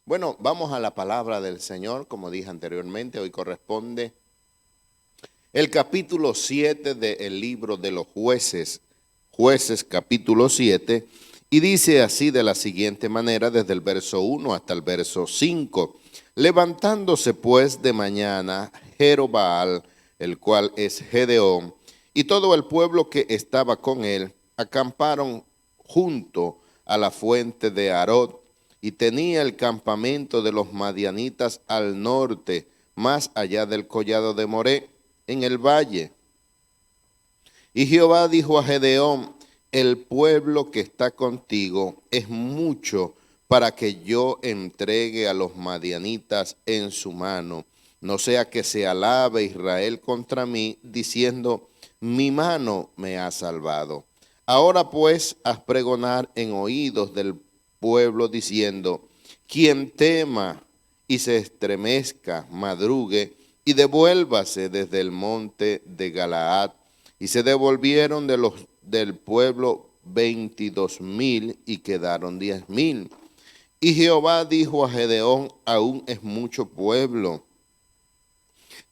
Bueno, vamos a la palabra del Señor, como dije anteriormente, hoy corresponde el capítulo 7 del libro de los jueces, jueces capítulo 7, y dice así de la siguiente manera, desde el verso 1 hasta el verso 5. Levantándose pues de mañana Jerobaal, el cual es Gedeón, y todo el pueblo que estaba con él, acamparon junto a la fuente de Arod, y tenía el campamento de los madianitas al norte, más allá del collado de Moré, en el valle. Y Jehová dijo a Gedeón: el pueblo que está contigo es mucho para que yo entregue a los madianitas en su mano. No sea que se alabe Israel contra mí, diciendo: mi mano me ha salvado. Ahora pues, haz pregonar en oídos del pueblo, diciendo: quien tema y se estremezca, madrugue y devuélvase desde el monte de Galaad. Y se devolvieron del pueblo 22,000 y quedaron 10,000. Y Jehová dijo a Gedeón: aún es mucho pueblo,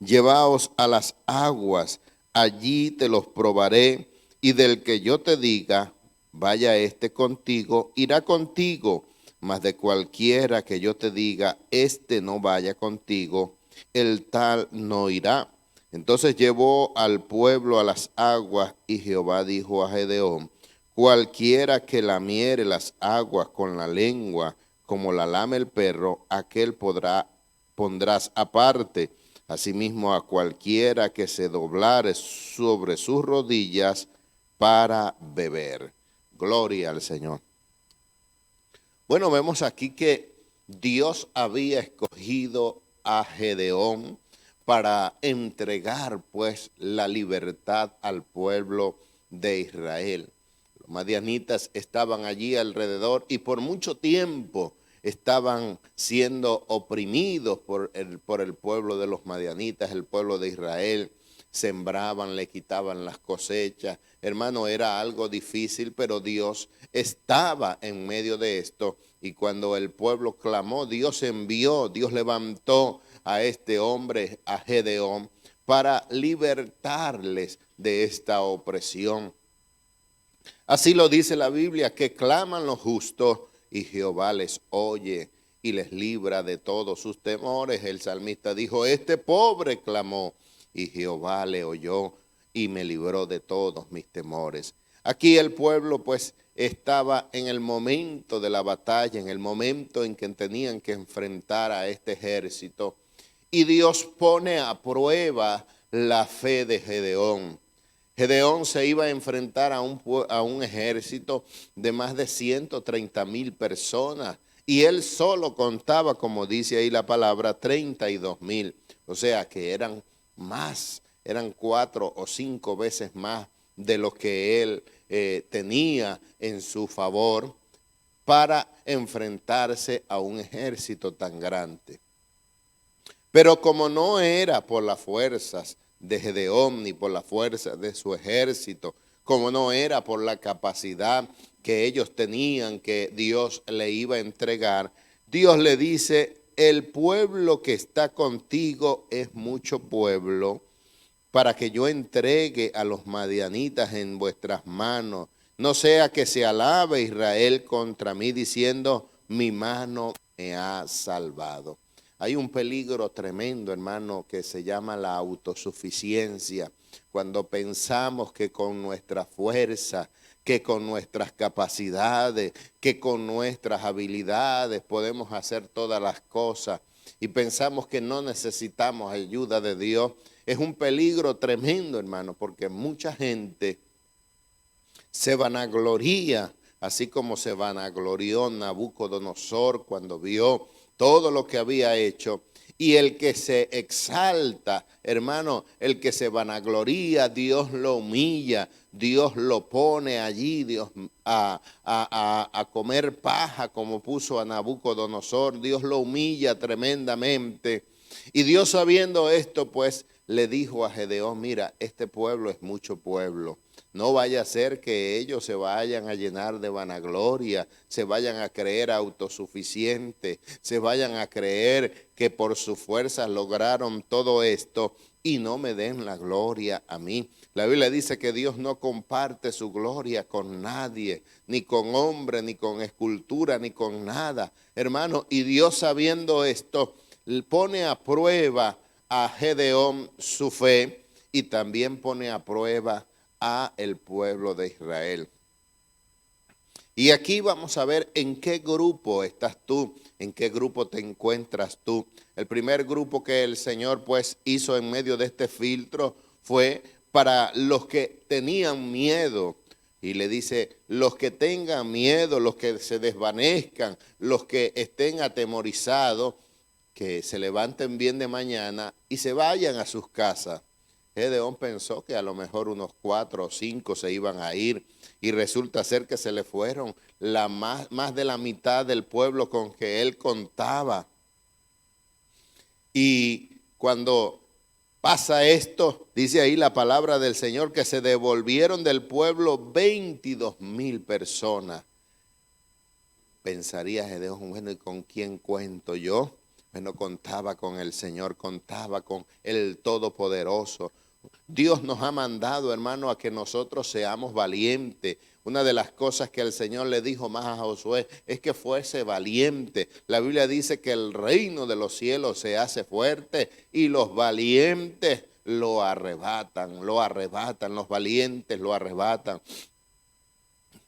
llevaos a las aguas, allí te los probaré, y del que yo te diga, vaya este contigo, irá contigo, mas de cualquiera que yo te diga, este no vaya contigo, el tal no irá. Entonces llevó al pueblo a las aguas, y Jehová dijo a Gedeón: cualquiera que lamiere las aguas con la lengua, como la lame el perro, aquel pondrás aparte. Asimismo, a cualquiera que se doblare sobre sus rodillas para beber. Gloria al Señor. Bueno, vemos aquí que Dios había escogido a Gedeón para entregar pues la libertad al pueblo de Israel. Los madianitas estaban allí alrededor y por mucho tiempo estaban siendo oprimidos por el pueblo de los madianitas, el pueblo de Israel. Sembraban, le quitaban las cosechas. Hermano, era algo difícil, pero Dios estaba en medio de esto. Y cuando el pueblo clamó, Dios envió, Dios levantó a este hombre, a Gedeón, para libertarles de esta opresión. Así lo dice la Biblia, que claman los justos y Jehová les oye y les libra de todos sus temores. El salmista dijo: este pobre clamó y Jehová le oyó y me libró de todos mis temores. Aquí el pueblo pues estaba en el momento de la batalla, en el momento en que tenían que enfrentar a este ejército, y Dios pone a prueba la fe de Gedeón. Gedeón se iba a enfrentar a un ejército de más de 130,000 personas y él solo contaba, como dice ahí la palabra, 32,000. O sea que eran más, eran 4 o 5 veces más de lo que él tenía en su favor para enfrentarse a un ejército tan grande. Pero como no era por las fuerzas de Gedeón ni por la fuerza de su ejército, como no era por la capacidad que ellos tenían, que Dios le iba a entregar, Dios le dice: el pueblo que está contigo es mucho pueblo para que yo entregue a los madianitas en vuestras manos. No sea que se alabe Israel contra mí diciendo: mi mano me ha salvado. Hay un peligro tremendo, hermano, que se llama la autosuficiencia. Cuando pensamos que con nuestra fuerza, que con nuestras capacidades, que con nuestras habilidades podemos hacer todas las cosas y pensamos que no necesitamos ayuda de Dios, es un peligro tremendo, hermano, porque mucha gente se vanagloria, así como se vanaglorió Nabucodonosor cuando vio todo lo que había hecho. Y el que se exalta, hermano, el que se vanagloria, Dios lo humilla, Dios lo pone allí, Dios a comer paja como puso a Nabucodonosor, Dios lo humilla tremendamente. Y Dios, sabiendo esto, pues le dijo a Gedeón: mira, este pueblo es mucho pueblo. No vaya a ser que ellos se vayan a llenar de vanagloria, se vayan a creer autosuficientes, se vayan a creer que por sus fuerzas lograron todo esto y no me den la gloria a mí. La Biblia dice que Dios no comparte su gloria con nadie, ni con hombre, ni con escultura, ni con nada, hermano. Y Dios, sabiendo esto, pone a prueba a Gedeón su fe y también pone a prueba a el pueblo de Israel. Y aquí vamos a ver en qué grupo estás tú, en qué grupo te encuentras tú. El primer grupo que el Señor pues hizo en medio de este filtro fue para los que tenían miedo. Y le dice, los que tengan miedo, los que se desvanezcan, los que estén atemorizados, que se levanten bien de mañana y se vayan a sus casas. Gedeón pensó que a lo mejor unos 4 o 5 se iban a ir y resulta ser que se le fueron más de la mitad del pueblo con que él contaba. Y cuando pasa esto, dice ahí la palabra del Señor, que se devolvieron del pueblo 22,000 personas. Pensaría Gedeón, bueno, ¿y con quién cuento yo? Bueno, contaba con el Señor, contaba con el Todopoderoso. Dios nos ha mandado, hermano, a que nosotros seamos valientes. Una de las cosas que el Señor le dijo más a Josué es que fuese valiente. La Biblia dice que el reino de los cielos se hace fuerte y los valientes lo arrebatan, los valientes lo arrebatan.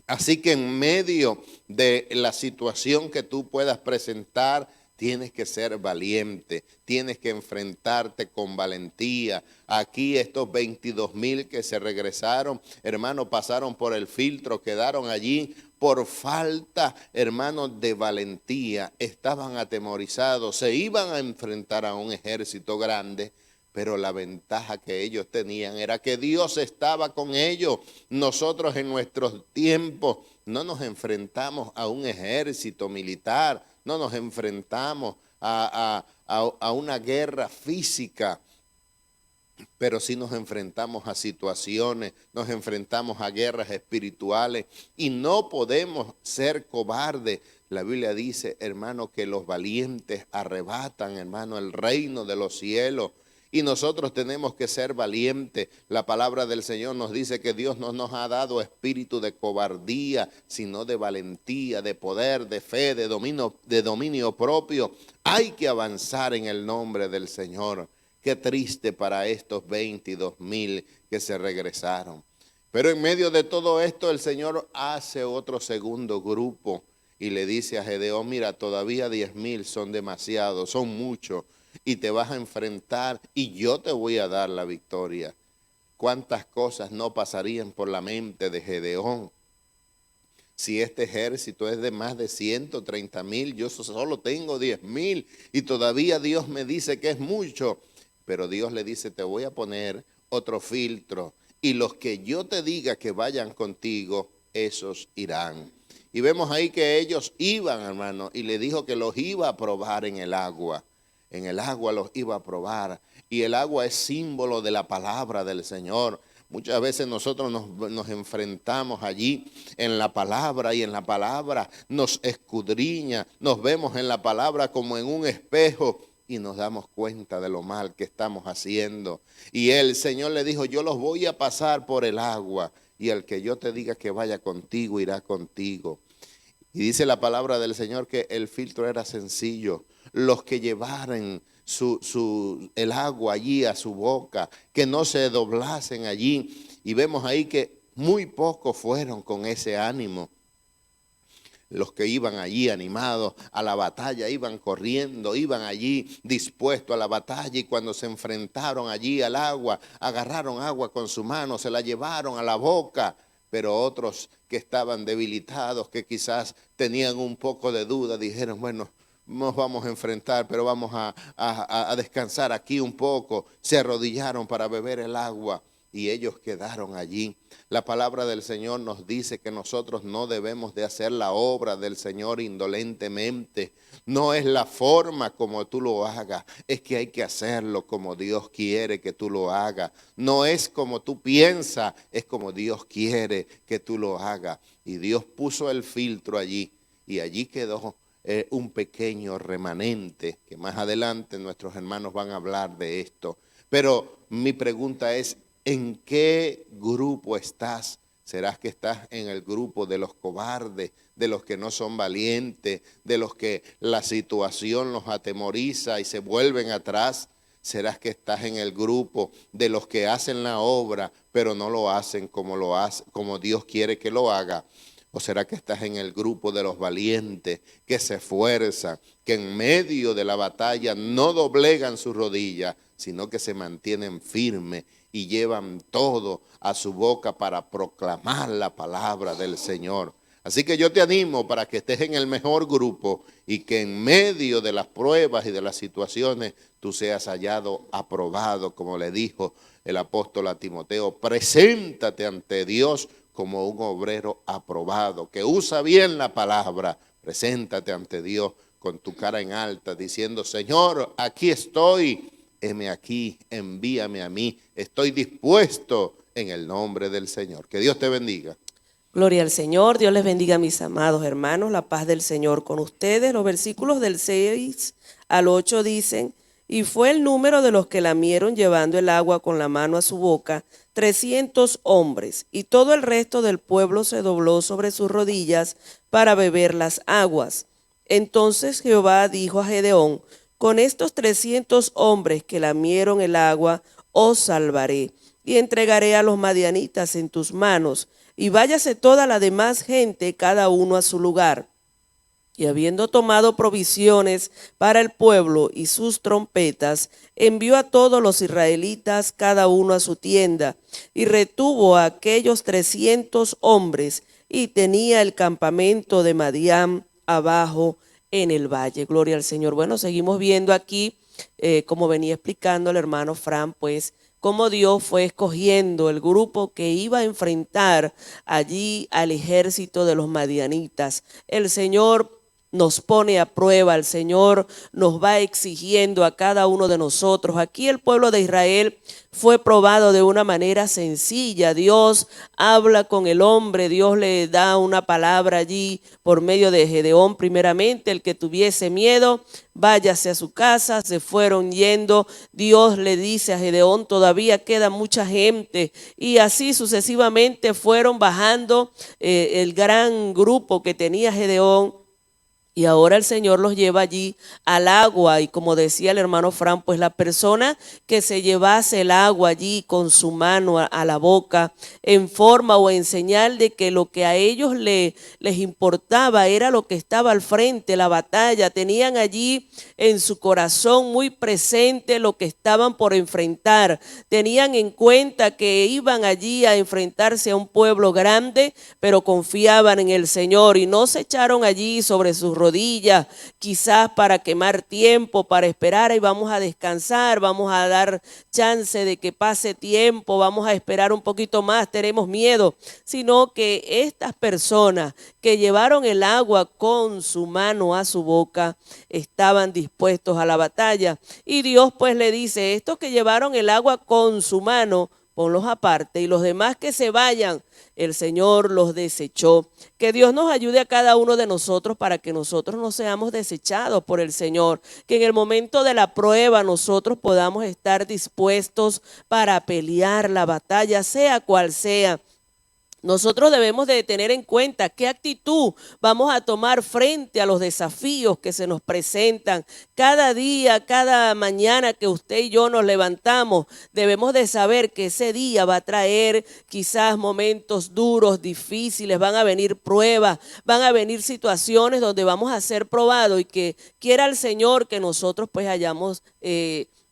Así que en medio de la situación que tú puedas presentar, tienes que ser valiente, tienes que enfrentarte con valentía. Aquí estos 22,000 que se regresaron, hermano, pasaron por el filtro, quedaron allí por falta, hermano, de valentía. Estaban atemorizados, se iban a enfrentar a un ejército grande. Pero la ventaja que ellos tenían era que Dios estaba con ellos. Nosotros en nuestros tiempos no nos enfrentamos a un ejército militar, no nos enfrentamos a una guerra física, pero sí nos enfrentamos a situaciones, nos enfrentamos a guerras espirituales y no podemos ser cobardes. La Biblia dice, hermano, que los valientes arrebatan, hermano, el reino de los cielos. Y nosotros tenemos que ser valientes. La palabra del Señor nos dice que Dios no nos ha dado espíritu de cobardía, sino de valentía, de poder, de fe, de dominio propio. Hay que avanzar en el nombre del Señor. Qué triste para estos 22,000 que se regresaron. Pero en medio de todo esto el Señor hace otro segundo grupo y le dice a Gedeón, mira, todavía 10,000 son demasiados, son muchos. Y te vas a enfrentar y yo te voy a dar la victoria. ¿Cuántas cosas no pasarían por la mente de Gedeón? Si este ejército es de más de 130,000, yo solo tengo 10,000 y todavía Dios me dice que es mucho. Pero Dios le dice, te voy a poner otro filtro y los que yo te diga que vayan contigo, esos irán. Y vemos ahí que ellos iban, hermano, y le dijo que los iba a probar en el agua. En el agua los iba a probar. Y el agua es símbolo de la palabra del Señor. Muchas veces nosotros nos enfrentamos allí en la palabra y en la palabra nos escudriña. Nos vemos en la palabra como en un espejo y nos damos cuenta de lo mal que estamos haciendo. Y el Señor le dijo, yo los voy a pasar por el agua y el que yo te diga que vaya contigo irá contigo. Y dice la palabra del Señor que el filtro era sencillo. Los que llevaran el agua allí a su boca, que no se doblasen allí. Y vemos ahí que muy pocos fueron con ese ánimo. Los que iban allí animados a la batalla, iban corriendo, iban allí dispuestos a la batalla y cuando se enfrentaron allí al agua, agarraron agua con su mano, se la llevaron a la boca. Pero otros que estaban debilitados, que quizás tenían un poco de duda, dijeron, bueno, nos vamos a enfrentar, pero vamos a descansar aquí un poco. Se arrodillaron para beber el agua. y ellos quedaron allí. La palabra del Señor nos dice que nosotros no debemos de hacer la obra del Señor indolentemente. No es la forma como tú lo hagas, es que hay que hacerlo como Dios quiere que tú lo hagas. No es como tú piensas, es como Dios quiere que tú lo hagas. Y Dios puso el filtro allí y allí quedó un pequeño remanente, que más adelante nuestros hermanos van a hablar de esto. Pero mi pregunta es, ¿en qué grupo estás? ¿Serás que estás en el grupo de los cobardes, de los que no son valientes, de los que la situación los atemoriza y se vuelven atrás? ¿Serás que estás en el grupo de los que hacen la obra, pero no lo hacen como Dios quiere que lo haga? ¿O será que estás en el grupo de los valientes que se esfuerzan, que en medio de la batalla no doblegan sus rodillas, sino que se mantienen firmes y llevan todo a su boca para proclamar la palabra del Señor? Así que yo te animo para que estés en el mejor grupo y que en medio de las pruebas y de las situaciones tú seas hallado aprobado, como le dijo el apóstol a Timoteo. Preséntate ante Dios como un obrero aprobado, que usa bien la palabra. Preséntate ante Dios con tu cara en alta, diciendo: Señor, aquí estoy, heme aquí, envíame a mí, estoy dispuesto en el nombre del Señor. Que Dios te bendiga. Gloria al Señor, Dios les bendiga, mis amados hermanos, la paz del Señor con ustedes. Los versículos del 6 al 8 dicen: y fue el número de los que lamieron llevando el agua con la mano a su boca, 300 hombres, y todo el resto del pueblo se dobló sobre sus rodillas para beber las aguas. Entonces Jehová dijo a Gedeón: con estos 300 hombres que lamieron el agua, os salvaré, y entregaré a los madianitas en tus manos, y váyase toda la demás gente, cada uno a su lugar. Y habiendo tomado provisiones para el pueblo y sus trompetas, envió a todos los israelitas, cada uno a su tienda, y retuvo a aquellos 300 hombres, y tenía el campamento de Madián abajo en el valle. Gloria al Señor. Bueno, seguimos viendo aquí, como venía explicando el hermano Fran, pues, cómo Dios fue escogiendo el grupo que iba a enfrentar allí al ejército de los madianitas. El Señor nos pone a prueba, el Señor nos va exigiendo a cada uno de nosotros. Aquí el pueblo de Israel fue probado de una manera sencilla. Dios habla con el hombre, Dios le da una palabra allí por medio de Gedeón primeramente: el que tuviese miedo, váyase a su casa. Se fueron yendo. Dios le dice a Gedeón: todavía queda mucha gente, y así sucesivamente fueron bajando el gran grupo que tenía Gedeón. Y ahora el Señor los lleva allí al agua, y como decía el hermano Fran, pues la persona que se llevase el agua allí con su mano a la boca, en forma o en señal de que lo que a ellos les importaba era lo que estaba al frente, la batalla. Tenían allí en su corazón muy presente lo que estaban por enfrentar. Tenían en cuenta que iban allí a enfrentarse a un pueblo grande, pero confiaban en el Señor y no se echaron allí sobre sus rodillas, quizás para quemar tiempo, para esperar: y vamos a descansar, vamos a dar chance de que pase tiempo, vamos a esperar un poquito más, tenemos miedo. Sino que estas personas que llevaron el agua con su mano a su boca estaban dispuestos a la batalla. Y Dios pues le dice: estos que llevaron el agua con su mano, ponlos aparte, y los demás que se vayan. El Señor los desechó. Que Dios nos ayude a cada uno de nosotros para que nosotros no seamos desechados por el Señor, que en el momento de la prueba nosotros podamos estar dispuestos para pelear la batalla, sea cual sea. Nosotros debemos de tener en cuenta qué actitud vamos a tomar frente a los desafíos que se nos presentan. Cada día, cada mañana que usted y yo nos levantamos, debemos de saber que ese día va a traer quizás momentos duros, difíciles, van a venir pruebas, van a venir situaciones donde vamos a ser probados, y que quiera el Señor que nosotros pues hayamos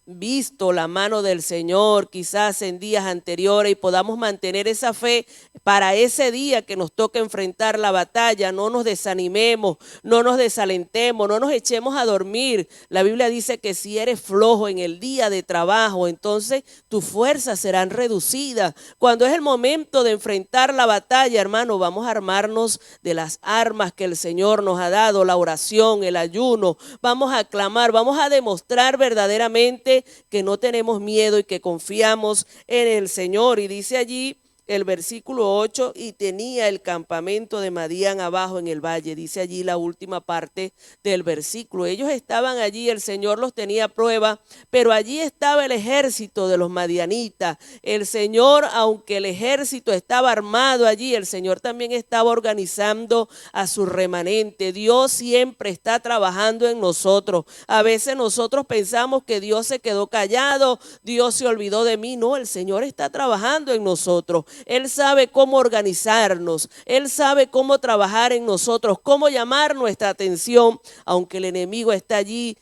visto la mano del Señor quizás en días anteriores y podamos mantener esa fe para ese día que nos toca enfrentar la batalla. No nos desanimemos, no nos desalentemos, no nos echemos a dormir. La Biblia dice que si eres flojo en el día de trabajo, entonces tus fuerzas serán reducidas. Cuando es el momento de enfrentar la batalla, hermano, vamos a armarnos de las armas que el Señor nos ha dado, la oración, el ayuno. Vamos a clamar, vamos a demostrar verdaderamente que no tenemos miedo y que confiamos en el Señor. Y dice allí el versículo 8, y tenía el campamento de Madián abajo en el valle. Dice allí la última parte del versículo. Ellos estaban allí, el Señor los tenía a prueba, pero allí estaba el ejército de los madianitas. El Señor, aunque el ejército estaba armado allí, el Señor también estaba organizando a su remanente. Dios siempre está trabajando en nosotros. A veces nosotros pensamos que Dios se quedó callado, Dios se olvidó de mí. No, el Señor está trabajando en nosotros. Él sabe cómo organizarnos, Él sabe cómo trabajar en nosotros, cómo llamar nuestra atención, aunque el enemigo está allí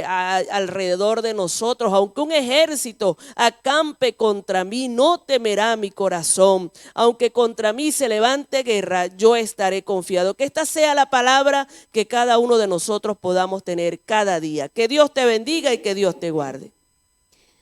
alrededor de nosotros, aunque un ejército acampe contra mí, no temerá mi corazón, aunque contra mí se levante guerra, yo estaré confiado. Que esta sea la palabra que cada uno de nosotros podamos tener cada día. Que Dios te bendiga y que Dios te guarde.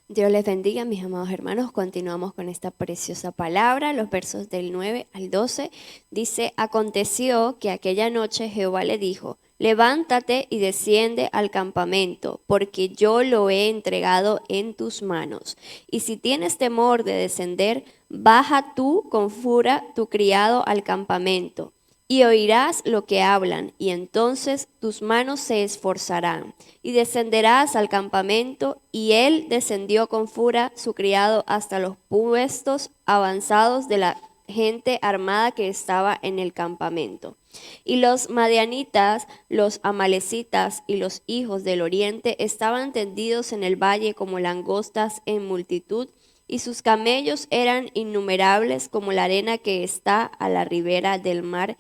Dios les bendiga, mis amados hermanos. Continuamos con esta preciosa palabra. Los versos del 9 al 12 dice: aconteció que aquella noche Jehová le dijo: levántate y desciende al campamento, porque yo lo he entregado en tus manos. Y si tienes temor de descender, baja tú con Fura tu criado al campamento. Y oirás lo que hablan, y entonces tus manos se esforzarán, y descenderás al campamento. Y él descendió con Fura su criado hasta los puestos avanzados de la gente armada que estaba en el campamento. Y los madianitas, los amalecitas y los hijos del oriente estaban tendidos en el valle como langostas en multitud, y sus camellos eran innumerables como la arena que está a la ribera del mar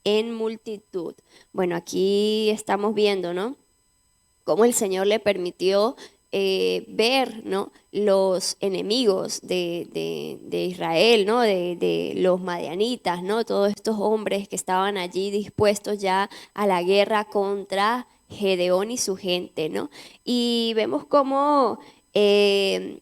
en multitud. Bueno, aquí estamos viendo, ¿no?, cómo el Señor le permitió ver, ¿no?, los enemigos de Israel, ¿no?, de los madianitas, ¿no?, todos estos hombres que estaban allí dispuestos ya a la guerra contra Gedeón y su gente, ¿no? Y vemos cómo el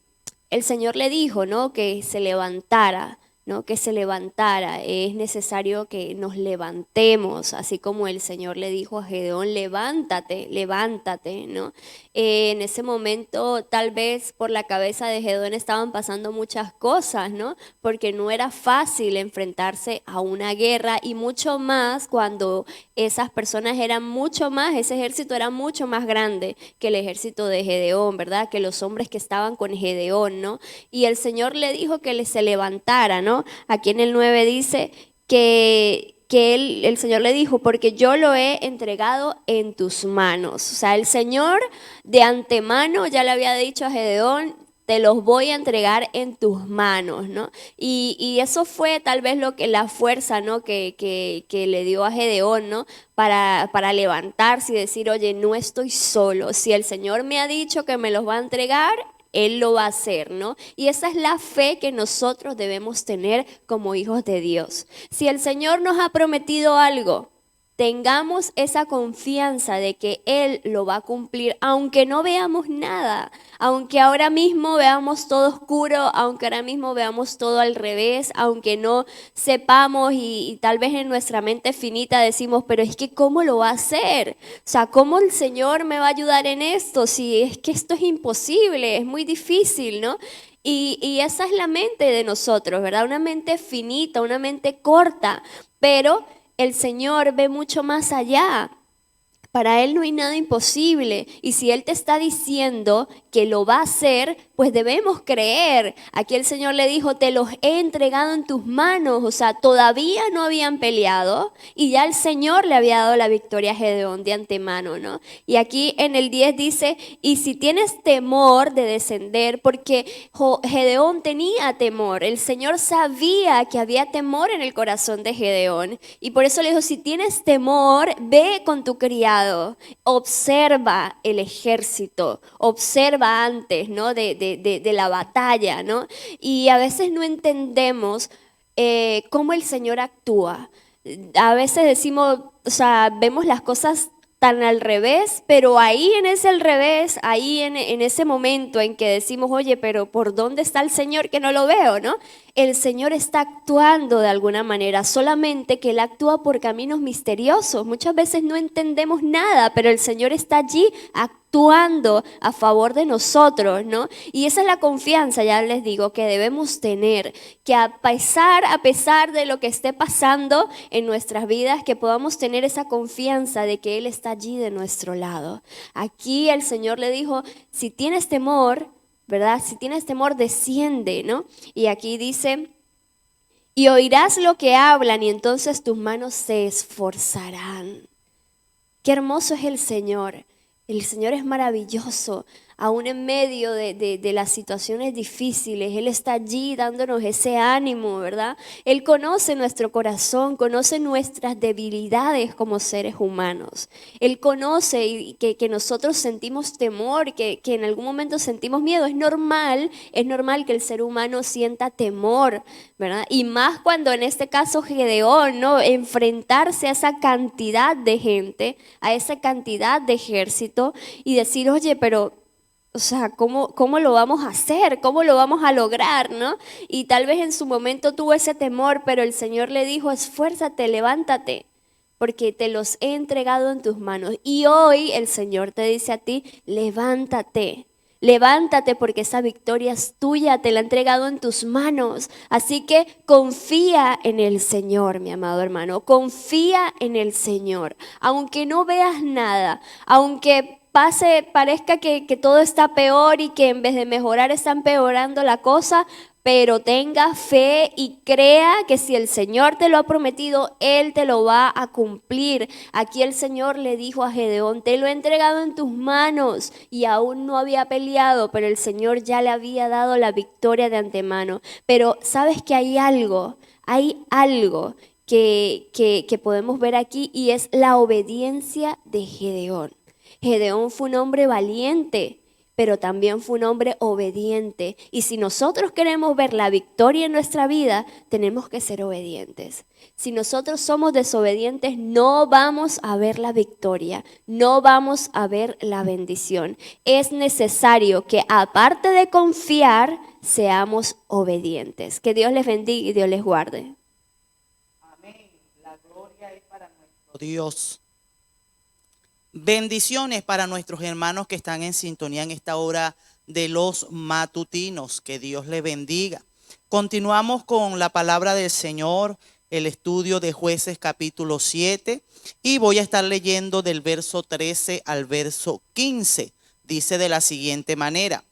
Señor le dijo, ¿no?, que se levantara, ¿no?, que se levantara. Es necesario que nos levantemos, así como el Señor le dijo a Gedeón: levántate, levántate, ¿no? En ese momento tal vez por la cabeza de Gedeón estaban pasando muchas cosas, ¿no?, porque no era fácil enfrentarse a una guerra, y mucho más cuando esas personas eran mucho más, ese ejército era mucho más grande que el ejército de Gedeón, ¿verdad?, que los hombres que estaban con Gedeón, ¿no? Y el Señor le dijo que se levantara, ¿no? Aquí en el 9 dice que el Señor le dijo: porque yo lo he entregado en tus manos. O sea, el Señor de antemano ya le había dicho a Gedeón: te los voy a entregar en tus manos, ¿no? Y eso fue tal vez la fuerza, ¿no?, que le dio a Gedeón, ¿no?, para levantarse y decir: oye, no estoy solo. Si el Señor me ha dicho que me los va a entregar, Él lo va a hacer, ¿no? Y esa es la fe que nosotros debemos tener como hijos de Dios. Si el Señor nos ha prometido algo, tengamos esa confianza de que Él lo va a cumplir, aunque no veamos nada, aunque ahora mismo veamos todo oscuro, aunque ahora mismo veamos todo al revés, aunque no sepamos y tal vez en nuestra mente finita decimos: pero es que ¿cómo lo va a hacer? O sea, ¿cómo el Señor me va a ayudar en esto? Si es que esto es imposible, es muy difícil, ¿no? Y esa es la mente de nosotros, ¿verdad? Una mente finita, una mente corta, pero el Señor ve mucho más allá. Para Él no hay nada imposible, y si Él te está diciendo que lo va a hacer, pues debemos creer. Aquí el Señor le dijo: te los he entregado en tus manos. O sea, todavía no habían peleado y ya el Señor le había dado la victoria a Gedeón de antemano, ¿no? Y aquí en el 10 dice: y si tienes temor de descender, porque Gedeón tenía temor, el Señor sabía que había temor en el corazón de Gedeón, y por eso le dijo: si tienes temor, ve con tu criado lado, observa el ejército, observa antes, ¿no? de la batalla, ¿no? Y a veces no entendemos cómo el Señor actúa. A veces decimos, o sea, vemos las cosas tan al revés, pero ahí en ese al revés, ahí en ese momento en que decimos, oye, pero ¿por dónde está el Señor que no lo veo, no? El Señor está actuando de alguna manera, solamente que Él actúa por caminos misteriosos. Muchas veces no entendemos nada, pero el Señor está allí actuando a favor de nosotros, ¿no? Y esa es la confianza, ya les digo, que debemos tener, que a pesar de lo que esté pasando en nuestras vidas, que podamos tener esa confianza de que Él está allí de nuestro lado. Aquí el Señor le dijo, si tienes temor, ¿verdad? Si tienes temor, desciende, ¿no? Y aquí dice, y oirás lo que hablan y entonces tus manos se esforzarán. Qué hermoso es el Señor. El Señor es maravilloso, aún en medio de las situaciones difíciles. Él está allí dándonos ese ánimo, ¿verdad? Él conoce nuestro corazón, conoce nuestras debilidades como seres humanos. Él conoce que nosotros sentimos temor, que en algún momento sentimos miedo. Es normal que el ser humano sienta temor, ¿verdad? Y más cuando en este caso Gedeón, ¿no? Enfrentarse a esa cantidad de gente, a esa cantidad de ejército y decir, oye, pero, o sea, ¿cómo lo vamos a hacer? ¿Cómo lo vamos a lograr, no? Y tal vez en su momento tuvo ese temor, pero el Señor le dijo, esfuérzate, levántate, porque te los he entregado en tus manos. Y hoy el Señor te dice a ti, levántate. Levántate porque esa victoria es tuya, te la ha entregado en tus manos. Así que confía en el Señor, mi amado hermano, confía en el Señor. Aunque no veas nada, aunque parezca que todo está peor y que en vez de mejorar está empeorando la cosa, pero tenga fe y crea que si el Señor te lo ha prometido, Él te lo va a cumplir. Aquí el Señor le dijo a Gedeón, te lo he entregado en tus manos, y aún no había peleado, pero el Señor ya le había dado la victoria de antemano. Pero sabes que hay algo que podemos ver aquí, y es la obediencia de Gedeón. Gedeón fue un hombre valiente, pero también fue un hombre obediente. Y si nosotros queremos ver la victoria en nuestra vida, tenemos que ser obedientes. Si nosotros somos desobedientes, no vamos a ver la victoria, no vamos a ver la bendición. Es necesario que, aparte de confiar, seamos obedientes. Que Dios les bendiga y Dios les guarde. Amén. La gloria es para nuestro Dios. Bendiciones para nuestros hermanos que están en sintonía en esta hora de los matutinos. Que Dios les bendiga. Continuamos con la palabra del Señor, el estudio de Jueces capítulo 7, y voy a estar leyendo del verso 13 al verso 15. Dice de la siguiente manera: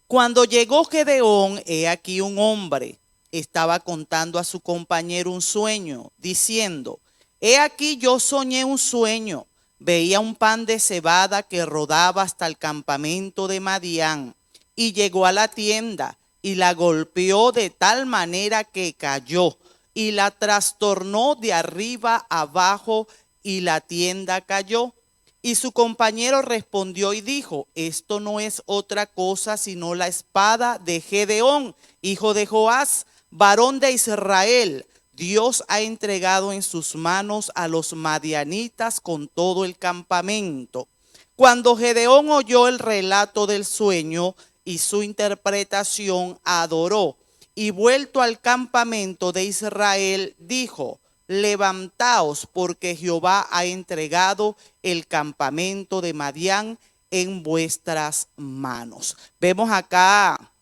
Cuando llegó Gedeón, he aquí un hombre estaba contando a su compañero un sueño, diciendo, he aquí yo soñé un sueño. Veía un pan de cebada que rodaba hasta el campamento de Madián, y llegó a la tienda y la golpeó de tal manera que cayó, y la trastornó de arriba abajo, y la tienda cayó. Y su compañero respondió y dijo, esto no es otra cosa sino la espada de Gedeón, hijo de Joás, varón de Israel. Dios ha entregado en sus manos a los madianitas con todo el campamento. Cuando Gedeón oyó el relato del sueño y su interpretación, adoró, y vuelto al campamento de Israel, dijo, levantaos, porque Jehová ha entregado el campamento de Madián en vuestras manos. Vemos acá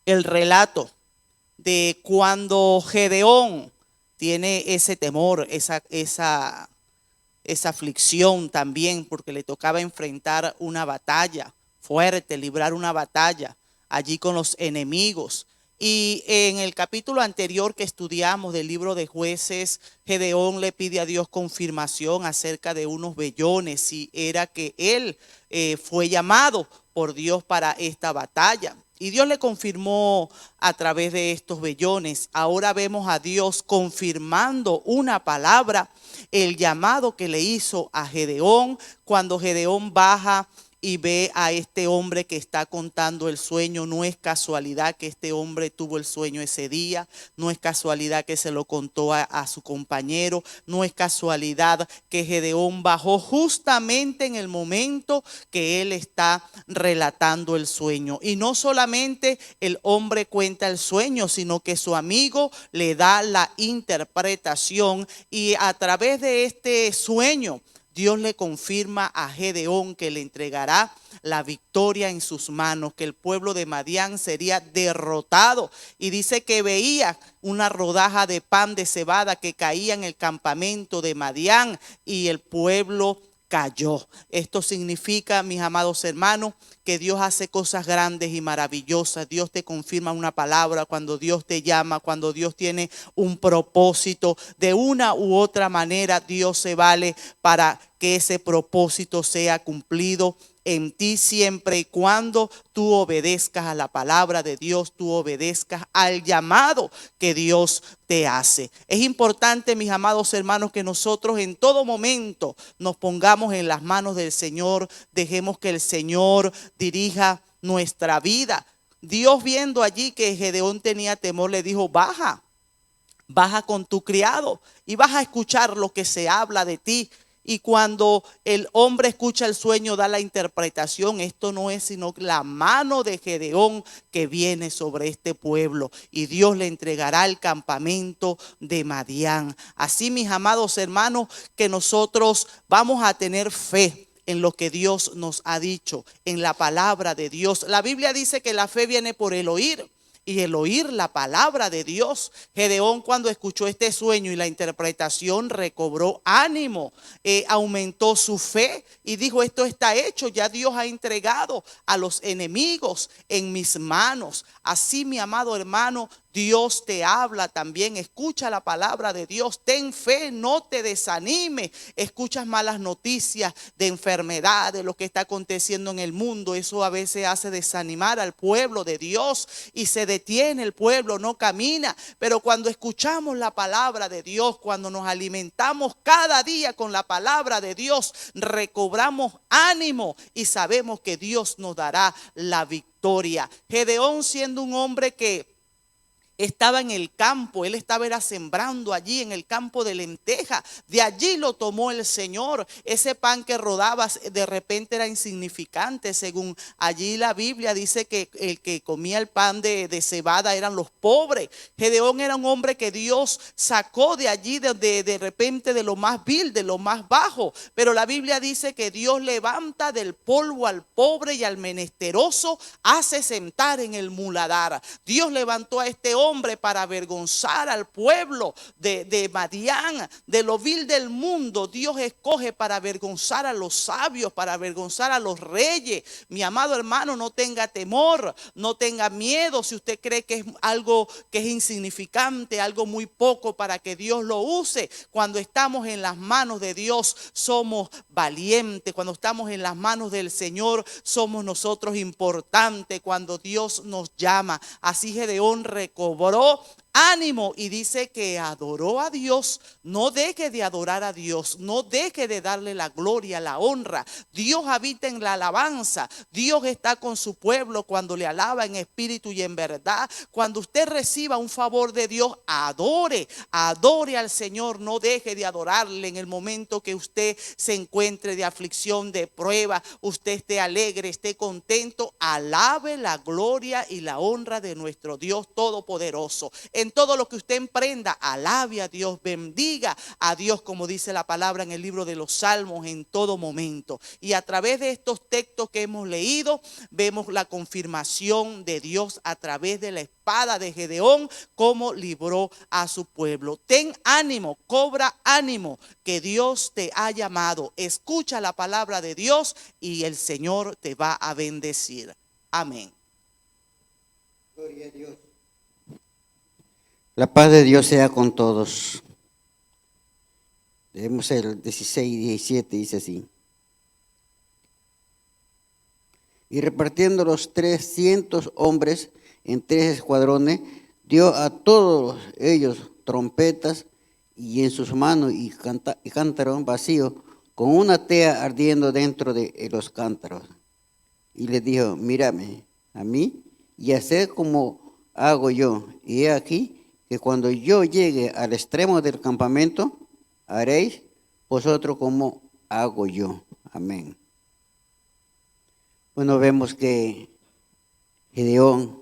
el relato de cuando Gedeón tiene ese temor, esa aflicción también, porque le tocaba enfrentar una batalla fuerte, librar una batalla allí con los enemigos. Y en el capítulo anterior que estudiamos del libro de Jueces, Gedeón le pide a Dios confirmación acerca de unos vellones, si era que él fue llamado por Dios para esta batalla. Y Dios le confirmó a través de estos vellones. Ahora vemos a Dios confirmando una palabra, el llamado que le hizo a Gedeón cuando Gedeón baja y ve a este hombre que está contando el sueño. No es casualidad que este hombre tuvo el sueño ese día, no es casualidad que se lo contó a su compañero, no es casualidad que Gedeón bajó justamente en el momento que él está relatando el sueño. Y no solamente el hombre cuenta el sueño, sino que su amigo le da la interpretación, y a través de este sueño Dios le confirma a Gedeón que le entregará la victoria en sus manos, que el pueblo de Madián sería derrotado. Y dice que veía una rodaja de pan de cebada que caía en el campamento de Madián y el pueblo cayó. Esto significa, mis amados hermanos, que Dios hace cosas grandes y maravillosas. Dios te confirma una palabra cuando Dios te llama, cuando Dios tiene un propósito. De una u otra manera, Dios se vale para que ese propósito sea cumplido en ti, siempre y cuando tú obedezcas a la palabra de Dios, tú obedezcas al llamado que Dios te hace. Es importante, mis amados hermanos, que nosotros en todo momento nos pongamos en las manos del Señor, dejemos que el Señor dirija nuestra vida. Dios, viendo allí que Gedeón tenía temor, le dijo: baja con tu criado y vas a escuchar lo que se habla de ti. Y cuando el hombre escucha el sueño, da la interpretación. Esto no es sino la mano de Gedeón que viene sobre este pueblo, y Dios le entregará el campamento de Madián. Así, mis amados hermanos, que nosotros vamos a tener fe en lo que Dios nos ha dicho, en la palabra de Dios. La Biblia dice que la fe viene por el oír, y el oír la palabra de Dios. Gedeón, cuando escuchó este sueño y la interpretación, recobró ánimo, aumentó su fe y dijo: esto está hecho, ya Dios ha entregado a los enemigos en mis manos. Así, mi amado hermano, Dios te habla también. Escucha la palabra de Dios, ten fe, no te desanime. Escuchas malas noticias de enfermedad, de lo que está aconteciendo en el mundo. Eso a veces hace desanimar al pueblo de Dios y se detiene el pueblo, no camina. Pero cuando escuchamos la palabra de Dios, cuando nos alimentamos cada día con la palabra de Dios, recobramos ánimo y sabemos que Dios nos dará la victoria. Gedeón, siendo un hombre que estaba en el campo, él era sembrando allí en el campo de lenteja. De allí lo tomó el Señor. Ese pan que rodaba de repente era insignificante. Según allí la Biblia dice que el que comía el pan de cebada eran los pobres. Gedeón era un hombre que Dios sacó de allí de repente de lo más vil, de lo más bajo. Pero la Biblia dice que Dios levanta del polvo al pobre y al menesteroso hace sentar en el muladar. Dios levantó a este hombre para avergonzar al pueblo de Madián, de lo vil del mundo. Dios escoge para avergonzar a los sabios, para avergonzar a los reyes. Mi amado hermano, no tenga temor, no tenga miedo. Si usted cree que es algo que es insignificante, algo muy poco para que Dios lo use, cuando estamos en las manos de Dios somos valientes. Cuando estamos en las manos del Señor somos nosotros importantes. Cuando Dios nos llama, así Gedeón recobró ánimo y dice que adoró a Dios. No deje de adorar a Dios, no deje de darle la gloria, la honra. Dios habita en la alabanza. Dios está con su pueblo cuando le alaba en espíritu y en verdad. Cuando usted reciba un favor de Dios, adore al Señor. No deje de adorarle en el momento que usted se encuentre de aflicción, de prueba, usted esté alegre, esté contento. Alabe la gloria y la honra de nuestro Dios todopoderoso. En todo lo que usted emprenda, alabe a Dios, bendiga a Dios, como dice la palabra en el libro de los Salmos, en todo momento. Y a través de estos textos que hemos leído, vemos la confirmación de Dios a través de la espada de Gedeón, cómo libró a su pueblo. Ten ánimo, cobra ánimo, que Dios te ha llamado. Escucha la palabra de Dios y el Señor te va a bendecir. Amén. Gloria a Dios. La paz de Dios sea con todos. Leemos el 16 y 17, dice así. Y repartiendo los 300 hombres en 3 escuadrones, dio a todos ellos trompetas y en sus manos y cántaro vacío, con una tea ardiendo dentro de los cántaros. Y les dijo, mírame a mí y haced como hago yo. Y he aquí que cuando yo llegue al extremo del campamento, haréis vosotros como hago yo. Amén. Bueno, vemos que Gedeón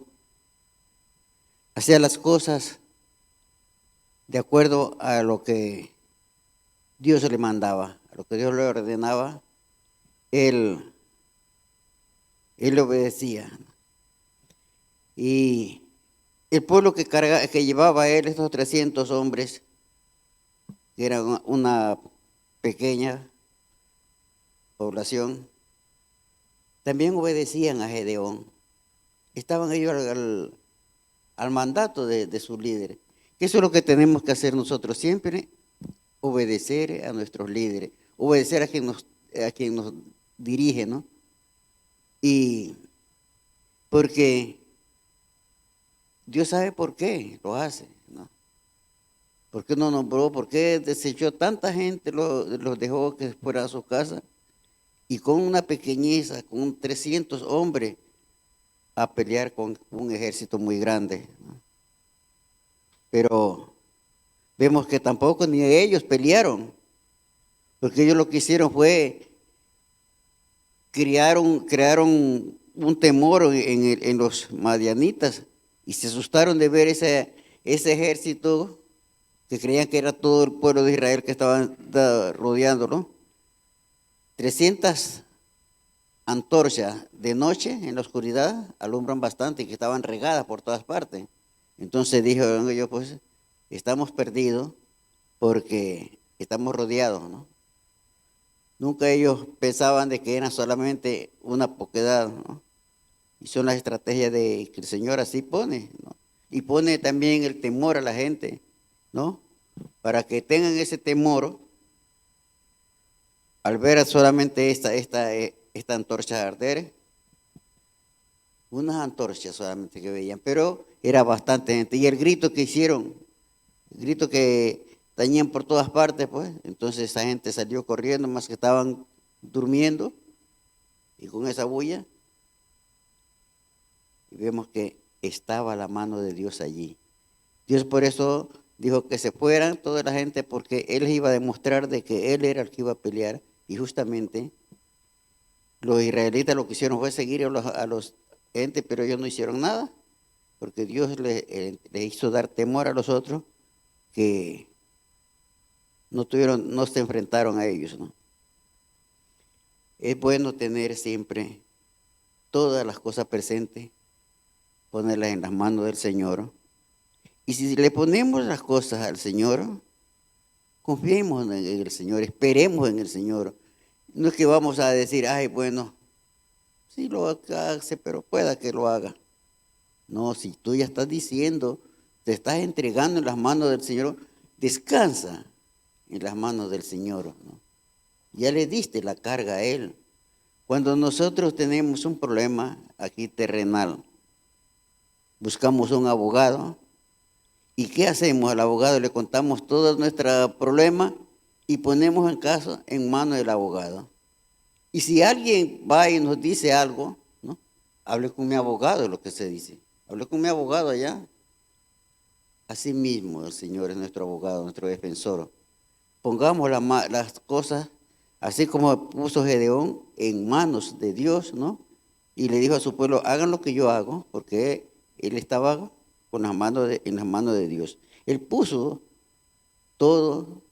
hacía las cosas de acuerdo a lo que Dios le mandaba, a lo que Dios le ordenaba, él obedecía. Y el pueblo que llevaba a él, estos 300 hombres, que eran una pequeña población, también obedecían a Gedeón. Estaban ellos al mandato de su líder. Eso es lo que tenemos que hacer nosotros siempre, obedecer a nuestros líderes, obedecer a quien nos dirige, ¿no? Y porque Dios sabe por qué lo hace, ¿no? ¿Por qué no nombró? ¿Por qué desechó tanta gente, los dejó que fuera a su casa? Y con una pequeñeza, con 300 hombres, a pelear con un ejército muy grande, ¿no? Pero vemos que tampoco ni ellos pelearon, porque ellos lo que hicieron fue crearon un temor en los madianitas y se asustaron de ver ese ejército que creían que era todo el pueblo de Israel que estaba rodeándolo. 300 antorchas de noche en la oscuridad alumbran bastante y que estaban regadas por todas partes. Entonces dijo yo, pues estamos perdidos porque estamos rodeados, ¿no? Nunca ellos pensaban de que era solamente una poquedad, ¿no? Y son las estrategias que el Señor así pone, ¿no? Y pone también el temor a la gente, ¿no? Para que tengan ese temor al ver solamente esta antorcha arder. Unas antorchas solamente que veían, pero era bastante gente. Y el grito que hicieron, el grito que tañían por todas partes, pues, entonces esa gente salió corriendo, más que estaban durmiendo, y con esa bulla, y vemos que estaba la mano de Dios allí. Dios por eso dijo que se fueran toda la gente, porque Él iba a demostrar de que Él era el que iba a pelear, y justamente los israelitas lo que hicieron fue seguir a los gente, pero ellos no hicieron nada, porque Dios les hizo dar temor a los otros que no se enfrentaron a ellos, ¿no? Es bueno tener siempre todas las cosas presentes, ponerlas en las manos del Señor. Y si le ponemos las cosas al Señor, confiemos en el Señor, esperemos en el Señor. No es que vamos a decir, ay, bueno, sí lo hace, pero pueda que lo haga. No, si tú ya estás diciendo, te estás entregando en las manos del Señor, descansa en las manos del Señor, ¿no? Ya le diste la carga a Él. Cuando nosotros tenemos un problema aquí terrenal, buscamos un abogado, ¿y qué hacemos? Al abogado le contamos todo nuestro problema y ponemos el caso en manos del abogado. Y si alguien va y nos dice algo, ¿no? Hable con mi abogado, es lo que se dice. Hable con mi abogado allá. Así mismo el Señor es nuestro abogado, nuestro defensor. Pongamos las cosas, así como puso Gedeón, en manos de Dios, ¿no? Y le dijo a su pueblo, hagan lo que yo hago, porque él estaba en las manos de Dios. Él puso todo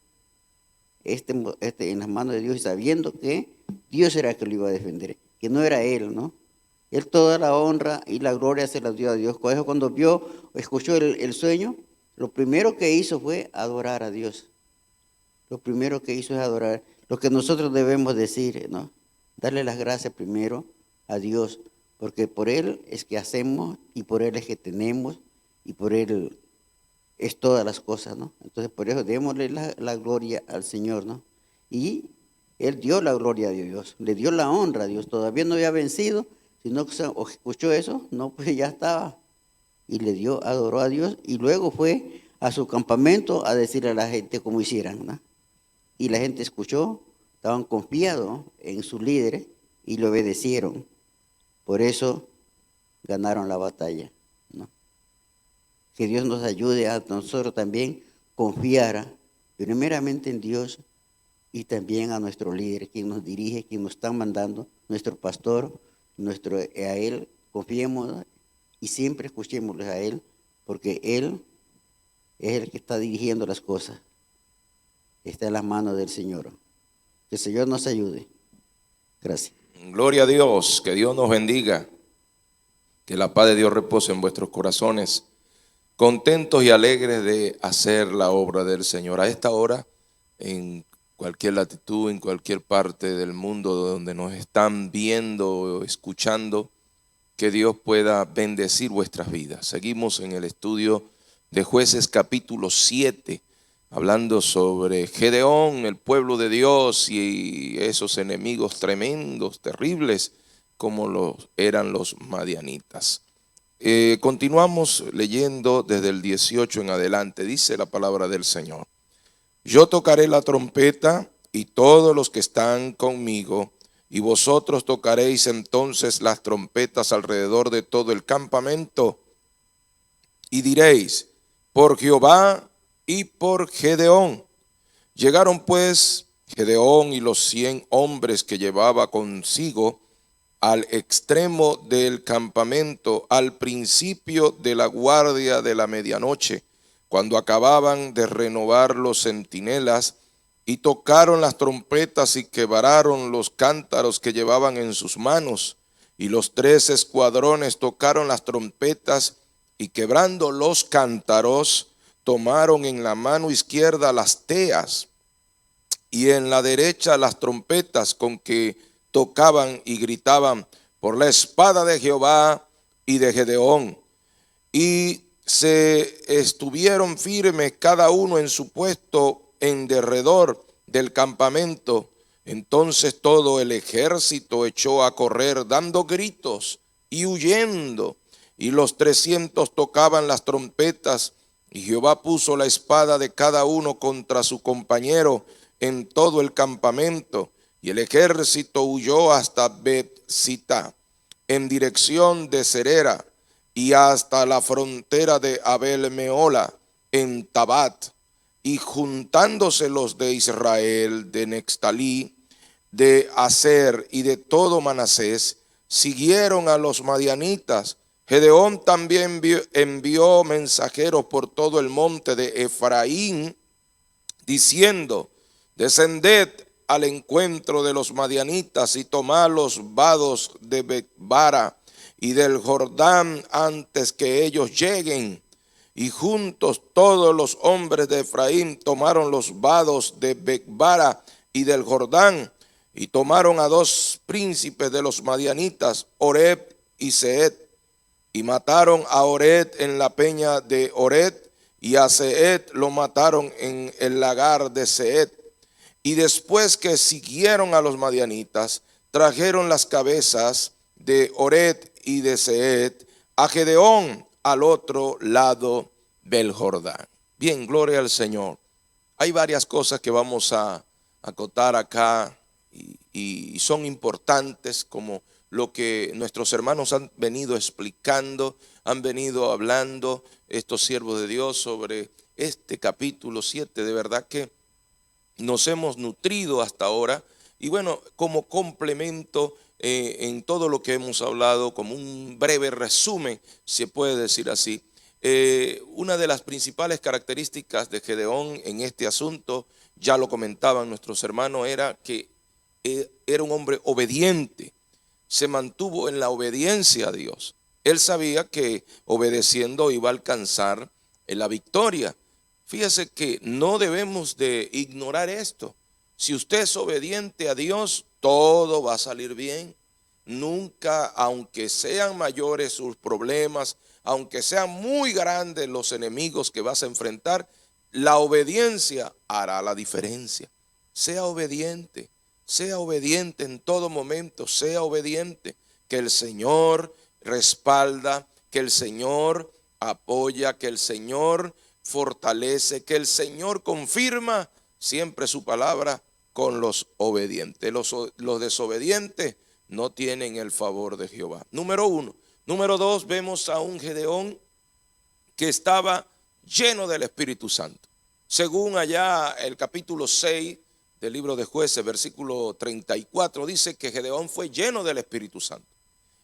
en las manos de Dios, y sabiendo que Dios era el que lo iba a defender, que no era él, ¿no? Él toda la honra y la gloria se la dio a Dios. Por eso cuando escuchó el sueño, lo primero que hizo fue adorar a Dios. Lo primero que hizo es adorar. Lo que nosotros debemos decir, ¿no? Darle las gracias primero a Dios, porque por Él es que hacemos, y por Él es que tenemos, y por Él es todas las cosas, ¿no? Entonces por eso démosle la gloria al Señor, ¿no? Y Él dio la gloria a Dios, le dio la honra a Dios, todavía no había vencido, Si no escuchó eso, no, pues ya estaba. Y le dio, adoró a Dios y luego fue a su campamento a decirle a la gente cómo hicieran, ¿no? Y la gente escuchó, estaban confiados en sus líderes y le obedecieron. Por eso ganaron la batalla, ¿no? Que Dios nos ayude a nosotros también confiar primeramente en Dios y también a nuestro líder, quien nos dirige, quien nos está mandando, nuestro pastor, a Él confiemos y siempre escuchémosle a Él, porque Él es el que está dirigiendo las cosas. Está en las manos del Señor. Que el Señor nos ayude. Gracias. Gloria a Dios, que Dios nos bendiga, que la paz de Dios repose en vuestros corazones, contentos y alegres de hacer la obra del Señor. A esta hora, en cualquier latitud, en cualquier parte del mundo donde nos están viendo o escuchando, que Dios pueda bendecir vuestras vidas. Seguimos en el estudio de Jueces capítulo 7, hablando sobre Gedeón, el pueblo de Dios y esos enemigos tremendos, terribles, como eran los madianitas. Continuamos leyendo desde el 18 en adelante. Dice la palabra del Señor: yo tocaré la trompeta y todos los que están conmigo, y vosotros tocaréis entonces las trompetas alrededor de todo el campamento, y diréis: por Jehová y por Gedeón. Llegaron pues Gedeón y los 100 hombres que llevaba consigo al extremo del campamento, al principio de la guardia de la medianoche, cuando acababan de renovar los centinelas, y tocaron las trompetas y quebraron los cántaros que llevaban en sus manos. Y los 3 escuadrones tocaron las trompetas y, quebrando los cántaros, tomaron en la mano izquierda las teas y en la derecha las trompetas, con que tocaban y gritaban: por la espada de Jehová y de Gedeón. Y se estuvieron firmes cada uno en su puesto en derredor del campamento. Entonces todo el ejército echó a correr dando gritos y huyendo, y los 300 tocaban las trompetas, y Jehová puso la espada de cada uno contra su compañero en todo el campamento, y el ejército huyó hasta Bet-sita, en dirección de Serera, y hasta la frontera de Abel-meola, en Tabat. Y juntándose los de Israel, de Nextalí, de Aser y de todo Manasés, siguieron a los madianitas. Gedeón también envió mensajeros por todo el monte de Efraín, diciendo: descended al encuentro de los madianitas y tomad los vados de Becbara y del Jordán antes que ellos lleguen. Y juntos todos los hombres de Efraín tomaron los vados de Becbara y del Jordán, y tomaron a 2 príncipes de los madianitas, Oreb y Seet, y mataron a Oreb en la peña de Oreb, y a Seet lo mataron en el lagar de Seet. Y después que siguieron a los madianitas, trajeron las cabezas de Oreb y de Seet a Gedeón al otro lado del Jordán. Bien, gloria al Señor. Hay varias cosas que vamos a acotar acá y son importantes, como lo que nuestros hermanos han venido explicando, han venido hablando estos siervos de Dios sobre este capítulo 7. De verdad que nos hemos nutrido hasta ahora, y bueno, como complemento en todo lo que hemos hablado, como un breve resumen, se puede decir así, una de las principales características de Gedeón en este asunto, ya lo comentaban nuestros hermanos, era que era un hombre obediente, se mantuvo en la obediencia a Dios. Él sabía que obedeciendo iba a alcanzar la victoria. Fíjese que no debemos de ignorar esto. Si usted es obediente a Dios, todo va a salir bien. Nunca, aunque sean mayores sus problemas, aunque sean muy grandes los enemigos que vas a enfrentar, la obediencia hará la diferencia. Sea obediente en todo momento, sea obediente. que el Señor respalda, que el Señor apoya, que el Señor fortalece, que el Señor confirma siempre su palabra con los obedientes. Los desobedientes no tienen el favor de Jehová. Número uno. Número dos, vemos a un Gedeón que estaba lleno del Espíritu Santo. Según allá el capítulo 6 del libro de Jueces, versículo 34, dice que Gedeón fue lleno del Espíritu Santo.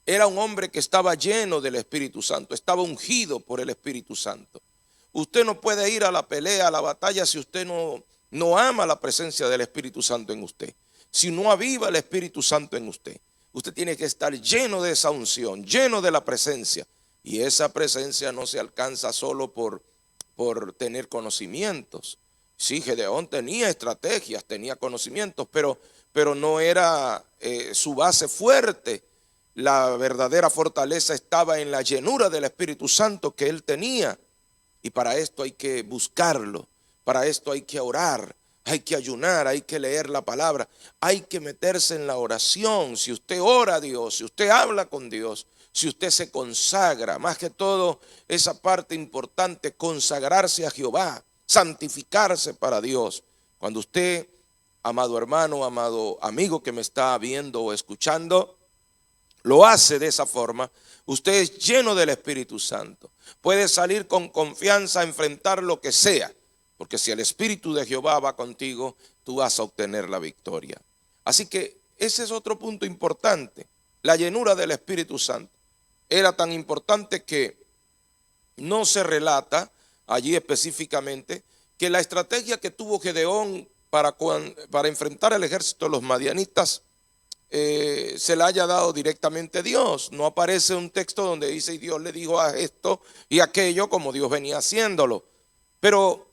Era un hombre que estaba lleno del Espíritu Santo, estaba ungido por el Espíritu Santo. Usted no puede ir a la pelea, a la batalla, si usted no ama la presencia del Espíritu Santo en usted. Si no aviva el Espíritu Santo en usted. Usted tiene que estar lleno de esa unción, lleno de la presencia. Y esa presencia no se alcanza solo por tener conocimientos. Sí, Gedeón tenía estrategias, tenía conocimientos, pero no era su base fuerte. La verdadera fortaleza estaba en la llenura del Espíritu Santo que él tenía. Y para esto hay que buscarlo, para esto hay que orar, hay que ayunar, hay que leer la palabra, hay que meterse en la oración. Si usted ora a Dios, si usted habla con Dios, si usted se consagra, más que todo esa parte importante, consagrarse a Jehová, santificarse para Dios. Cuando usted, amado hermano, amado amigo que me está viendo o escuchando, lo hace de esa forma, usted es lleno del Espíritu Santo. Puede salir con confianza a enfrentar lo que sea, porque si el Espíritu de Jehová va contigo, tú vas a obtener la victoria. Así que ese es otro punto importante, la llenura del Espíritu Santo. Era tan importante que no se relata allí específicamente que la estrategia que tuvo Gedeón para enfrentar al ejército de los madianitas se la haya dado directamente Dios. No aparece un texto donde dice: y Dios le dijo a esto y aquello, como Dios venía haciéndolo. Pero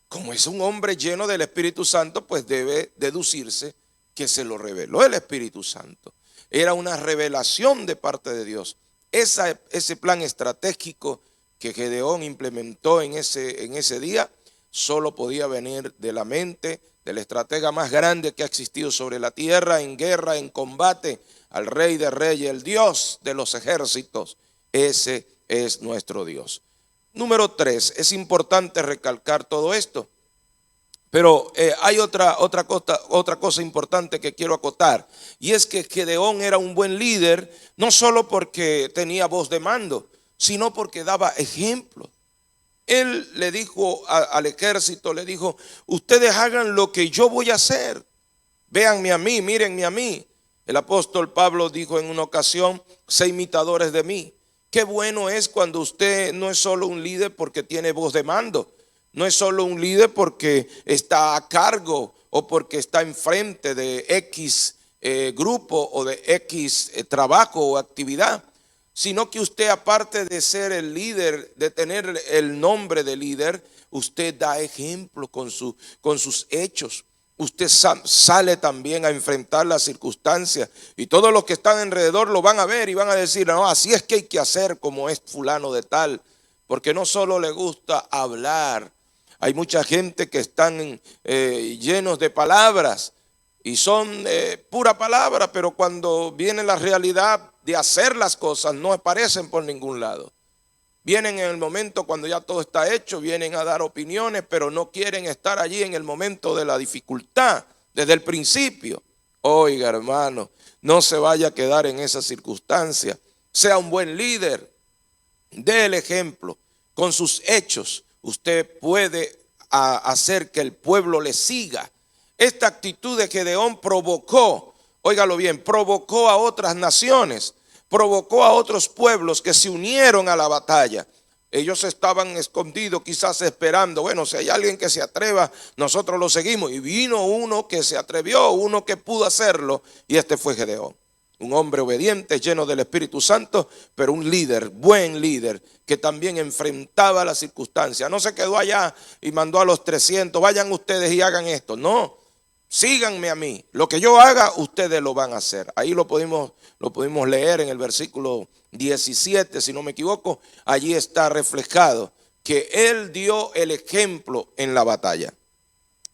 como es un hombre lleno del Espíritu Santo, pues debe deducirse que se lo reveló el Espíritu Santo. Era una revelación de parte de Dios. Ese plan estratégico que Gedeón implementó en ese día solo podía venir de la mente del estratega más grande que ha existido sobre la tierra, en guerra, en combate, al Rey de Reyes, el Dios de los ejércitos. Ese es nuestro Dios. Número 3, es importante recalcar todo esto, pero hay otra cosa importante que quiero acotar, y es que Gedeón era un buen líder, no solo porque tenía voz de mando, sino porque daba ejemplo. Él le dijo al ejército, le dijo: ustedes hagan lo que yo voy a hacer, véanme a mí, mírenme a mí. El apóstol Pablo dijo en una ocasión: sé imitadores de mí. Qué bueno es cuando usted no es solo un líder porque tiene voz de mando, no es solo un líder porque está a cargo o porque está enfrente de X grupo o de X trabajo o actividad, sino que usted, aparte de ser el líder, de tener el nombre de líder, usted da ejemplo con sus hechos. Usted sale también a enfrentar las circunstancias y todos los que están alrededor lo van a ver y van a decir: no, así es que hay que hacer como es fulano de tal, porque no solo le gusta hablar. Hay mucha gente que están llenos de palabras y son pura palabra, pero cuando viene la realidad de hacer las cosas no aparecen por ningún lado. Vienen en el momento cuando ya todo está hecho, vienen a dar opiniones, pero no quieren estar allí en el momento de la dificultad, desde el principio. Oiga, hermano, no se vaya a quedar en esa circunstancia. Sea un buen líder, dé el ejemplo. Con sus hechos usted puede hacer que el pueblo le siga. Esta actitud de Gedeón provocó, óigalo bien, provocó a otras naciones, provocó a otros pueblos que se unieron a la batalla. Ellos estaban escondidos, quizás esperando: bueno, si hay alguien que se atreva, nosotros lo seguimos. Y vino uno que se atrevió, uno que pudo hacerlo, y este fue Gedeón. Un hombre obediente, lleno del Espíritu Santo, pero un líder, buen líder, que también enfrentaba las circunstancias. No se quedó allá y mandó a los 300, vayan ustedes y hagan esto. No, síganme a mí, lo que yo haga, ustedes lo van a hacer. Ahí lo pudimos leer en el versículo 17, si no me equivoco. Allí está reflejado que él dio el ejemplo en la batalla.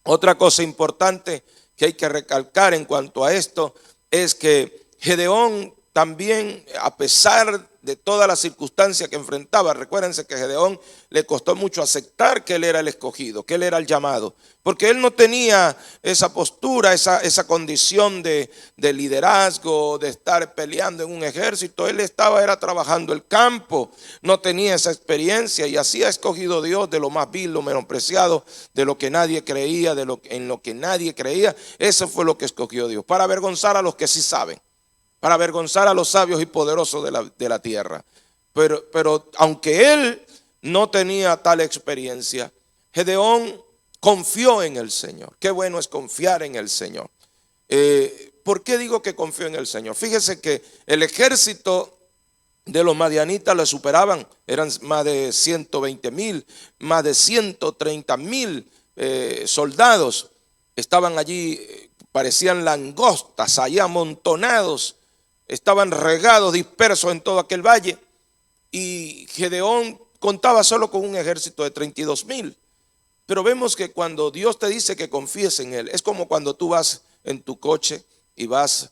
Otra cosa importante que hay que recalcar en cuanto a esto es que Gedeón también, a pesar de todas las circunstancias que enfrentaba, recuérdense que Gedeón le costó mucho aceptar que él era el escogido, que él era el llamado, porque él no tenía esa postura, esa condición de liderazgo, de estar peleando en un ejército. Él era trabajando el campo, no tenía esa experiencia, y así ha escogido Dios de lo más vil, lo menospreciado, de lo que nadie creía, en lo que nadie creía. Eso fue lo que escogió Dios, para avergonzar a los que sí saben, para avergonzar a los sabios y poderosos de la tierra. Pero aunque él no tenía tal experiencia, Gedeón confió en el Señor. Qué bueno es confiar en el Señor. ¿Por qué digo que confió en el Señor? Fíjese que el ejército de los madianitas le superaban, eran más de 120,000, más de 130,000 soldados. Estaban allí, parecían langostas, allí amontonados. Estaban regados, dispersos en todo aquel valle, y Gedeón contaba solo con un ejército de 32,000. Pero vemos que cuando Dios te dice que confíes en Él, es como cuando tú vas en tu coche y vas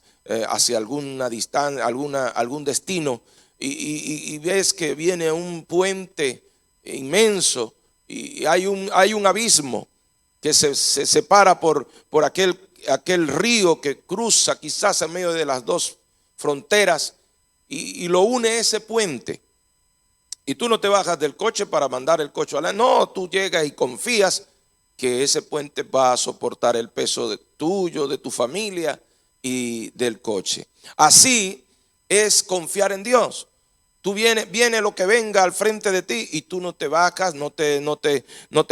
hacia alguna distancia, algún destino, y ves que viene un puente inmenso y hay un abismo que se separa por aquel río que cruza quizás en medio de las dos fronteras, y lo une ese puente. Y tú no te bajas del coche para mandar el coche no, tú llegas y confías que ese puente va a soportar el peso tuyo, de tu familia y del coche. Así es confiar en Dios. Tú viene lo que venga al frente de ti y tú no te bajas, no te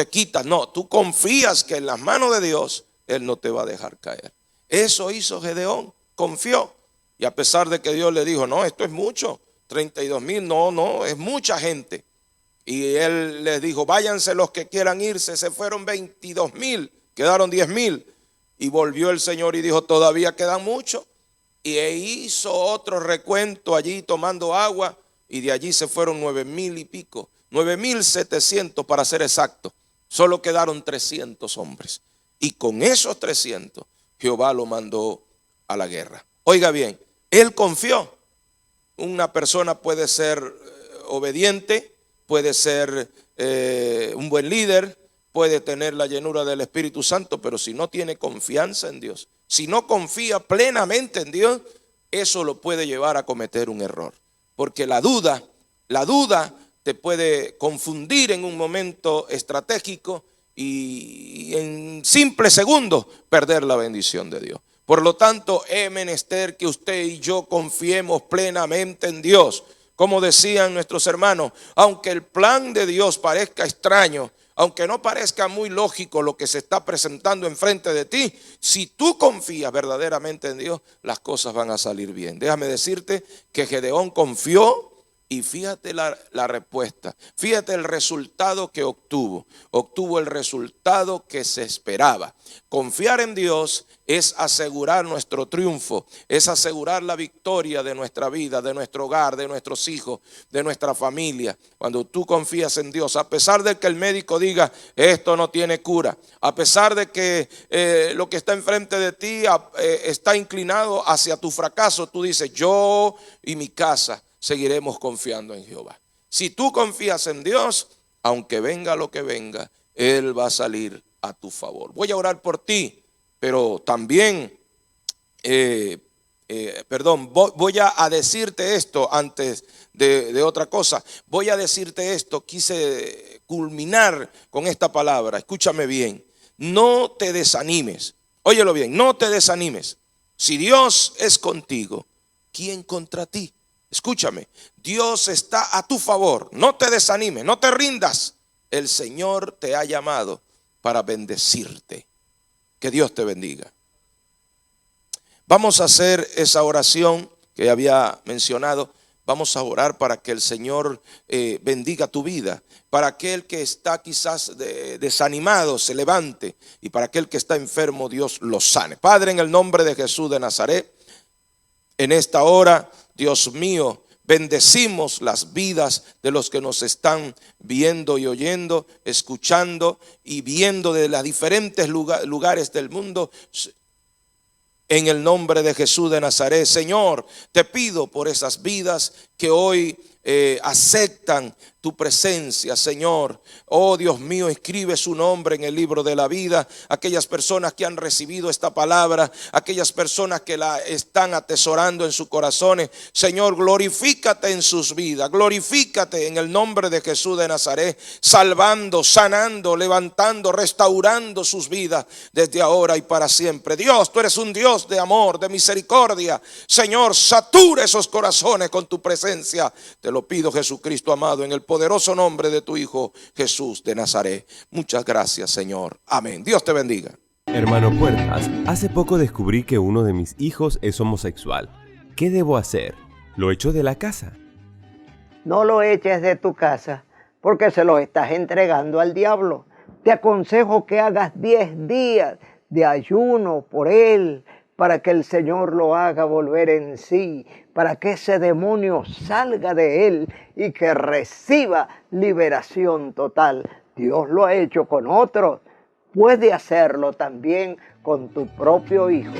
quitas. No, tú confías que en las manos de Dios Él no te va a dejar caer. Eso hizo Gedeón, confió. Y a pesar de que Dios le dijo, no, esto es mucho, 32,000, no, es mucha gente. Y Él les dijo, váyanse los que quieran irse. Se fueron 22,000, quedaron 10,000. Y volvió el Señor y dijo, todavía quedan muchos. Y hizo otro recuento allí tomando agua, y de allí se fueron 9,000 y pico, 9,700 para ser exacto. Solo quedaron 300 hombres. Y con esos 300 Jehová lo mandó a la guerra. Oiga bien, él confió. Una persona puede ser obediente, puede ser un buen líder, puede tener la llenura del Espíritu Santo, pero si no tiene confianza en Dios, si no confía plenamente en Dios, eso lo puede llevar a cometer un error. Porque la duda te puede confundir en un momento estratégico y en simples segundos perder la bendición de Dios. Por lo tanto, es menester que usted y yo confiemos plenamente en Dios. Como decían nuestros hermanos, aunque el plan de Dios parezca extraño, aunque no parezca muy lógico lo que se está presentando enfrente de ti, si tú confías verdaderamente en Dios, las cosas van a salir bien. Déjame decirte que Gedeón confió. Y fíjate la respuesta, fíjate el resultado que obtuvo. Obtuvo el resultado que se esperaba. Confiar en Dios es asegurar nuestro triunfo, es asegurar la victoria de nuestra vida, de nuestro hogar, de nuestros hijos, de nuestra familia. Cuando tú confías en Dios, a pesar de que el médico diga, esto no tiene cura, a pesar de que lo que está enfrente de ti está inclinado hacia tu fracaso, tú dices, yo y mi casa seguiremos confiando en Jehová. Si tú confías en Dios, aunque venga lo que venga, Él va a salir a tu favor. Voy a orar por ti, pero también, voy a decirte esto antes de otra cosa. Voy a decirte esto, quise culminar con esta palabra. Escúchame bien, no te desanimes. Óyelo bien, no te desanimes. Si Dios es contigo, ¿quién contra ti? Escúchame, Dios está a tu favor. No te desanimes, no te rindas. El Señor te ha llamado para bendecirte. Que Dios te bendiga. Vamos a hacer esa oración que había mencionado. Vamos a orar para que el Señor bendiga tu vida. Para aquel que está quizás desanimado, se levante. Y para aquel que está enfermo, Dios lo sane. Padre, en el nombre de Jesús de Nazaret, en esta hora, Dios mío, bendecimos las vidas de los que nos están viendo y oyendo, escuchando y viendo de los diferentes lugares del mundo. en el nombre de Jesús de Nazaret. Señor, te pido por esas vidas que hoy aceptan tu presencia, Señor. Oh Dios mío, escribe su nombre en el libro de la vida. Aquellas personas que han recibido esta palabra, aquellas personas que la están atesorando en sus corazones, Señor, glorifícate en sus vidas, glorifícate en el nombre de Jesús de Nazaret, salvando, sanando, levantando, restaurando sus vidas desde ahora y para siempre. Dios, tú eres un Dios de amor, de misericordia. Señor, satura esos corazones con tu presencia. Te lo pido, Jesucristo amado, en el poderoso nombre de tu Hijo Jesús de Nazaret. Muchas gracias, Señor. Amén. Dios te bendiga. Hermano Puertas, hace poco descubrí que uno de mis hijos es homosexual. ¿Qué debo hacer? ¿Lo echo de la casa? No lo eches de tu casa, porque se lo estás entregando al diablo. Te aconsejo que hagas 10 días de ayuno por él, para que el Señor lo haga volver en sí, para que ese demonio salga de él y que reciba liberación total. Dios lo ha hecho con otros, puede hacerlo también con tu propio hijo.